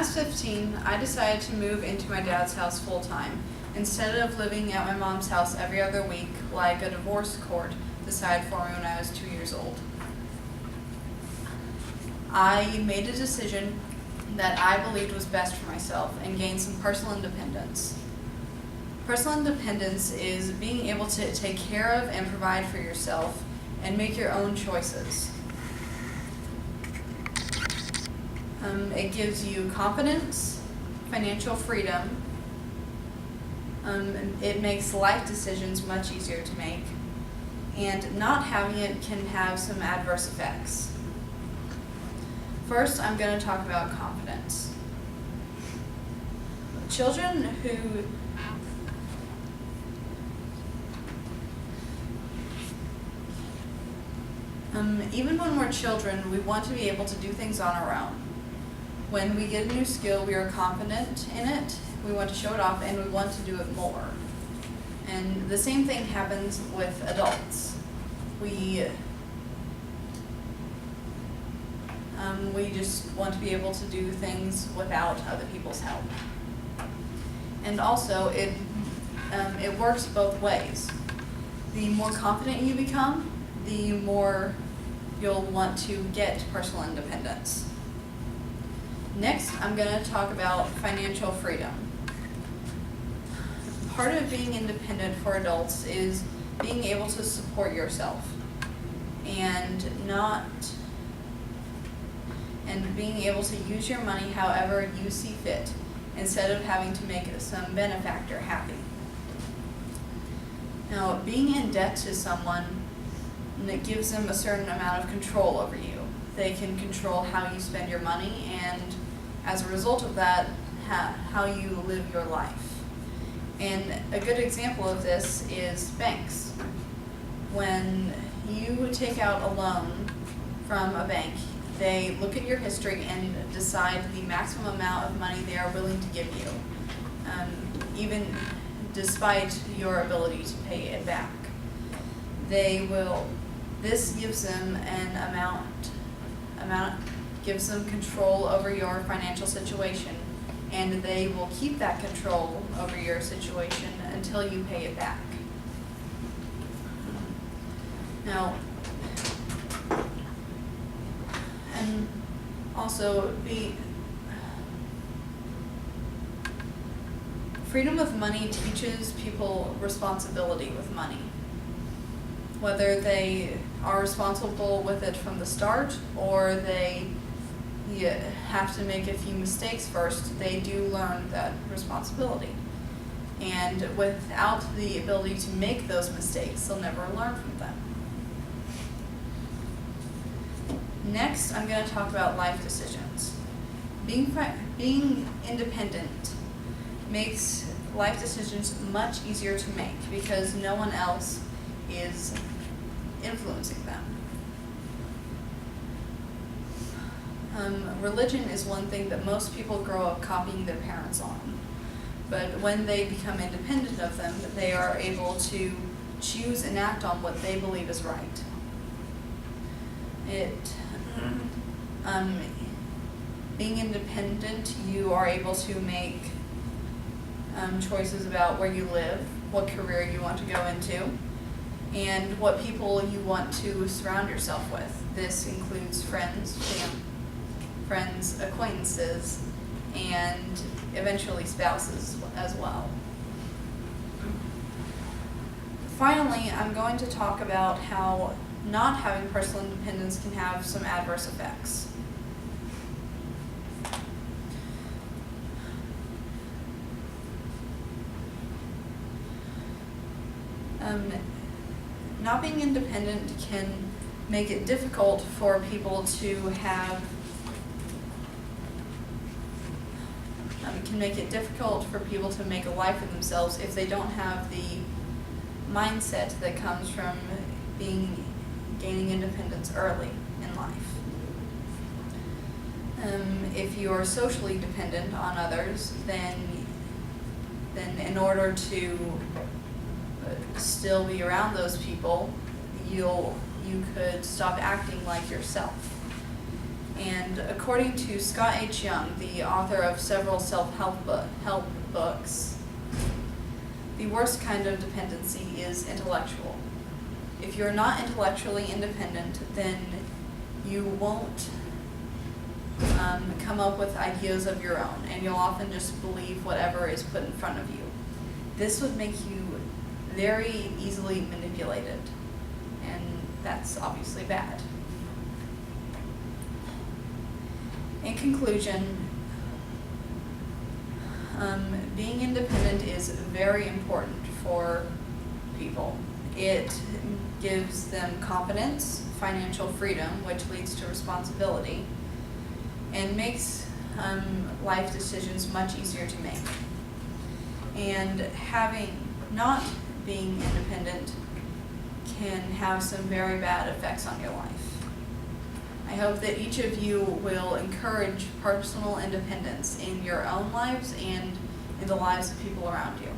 was 15, I decided to move into my dad's house full-time, instead of living at my mom's house every other week like a divorce court decided for me when I was 2 years old. I made a decision that I believed was best for myself and gained some personal independence. Personal independence is being able to take care of and provide for yourself and make your own choices. It gives you confidence, financial freedom. It makes life decisions much easier to make, and not having it can have some adverse effects. First, I'm going to talk about confidence. Children who even when we're children, we want to be able to do things on our own. When we get a new skill, we are confident in it, we want to show it off, and we want to do it more. And the same thing happens with adults. We just want to be able to do things without other people's help. And also, it works both ways. The more confident you become, the more you'll want to get personal independence. Next, I'm going to talk about financial freedom. Part of being independent for adults is being able to support yourself and being able to use your money however you see fit, instead of having to make some benefactor happy. Now, being in debt to someone, it gives them a certain amount of control over you. They can control how you spend your money, and as a result of that, how you live your life. And a good example of this is banks. When you take out a loan from a bank, they look at your history and decide the maximum amount of money they are willing to give you, even despite your ability to pay it back. This gives them an amount, gives them control over your financial situation, and they will keep that control over your situation until you pay it back. Now, and also freedom of money teaches people responsibility with money. Whether they are responsible with it from the start, or they have to make a few mistakes first, they do learn that responsibility. And without the ability to make those mistakes, they'll never learn from them. Next, I'm going to talk about life decisions. Being independent makes life decisions much easier to make because no one else is influencing them. Religion is one thing that most people grow up copying their parents on. But when they become independent of them, they are able to choose and act on what they believe is right. Being independent, you are able to make choices about where you live, what career you want to go into, and what people you want to surround yourself with. This includes friends, acquaintances, and eventually spouses as well. Finally, I'm going to talk about how not having personal independence can have some adverse effects. Not being independent can make it difficult for people to have make a life for themselves if they don't have the mindset that comes from gaining independence early in life. If you are socially dependent on others, then in order to still be around those people, you could stop acting like yourself. And according to Scott H. Young, the author of several self-help help books, the worst kind of dependency is intellectual. If you're not intellectually independent, then you won't come up with ideas of your own, and you'll often just believe whatever is put in front of you. This would make you very easily manipulated, and that's obviously bad. In conclusion, being independent is very important for people. It gives them confidence, financial freedom, which leads to responsibility, and makes life decisions much easier to make. And not being independent can have some very bad effects on your life. I hope that each of you will encourage personal independence in your own lives and in the lives of people around you.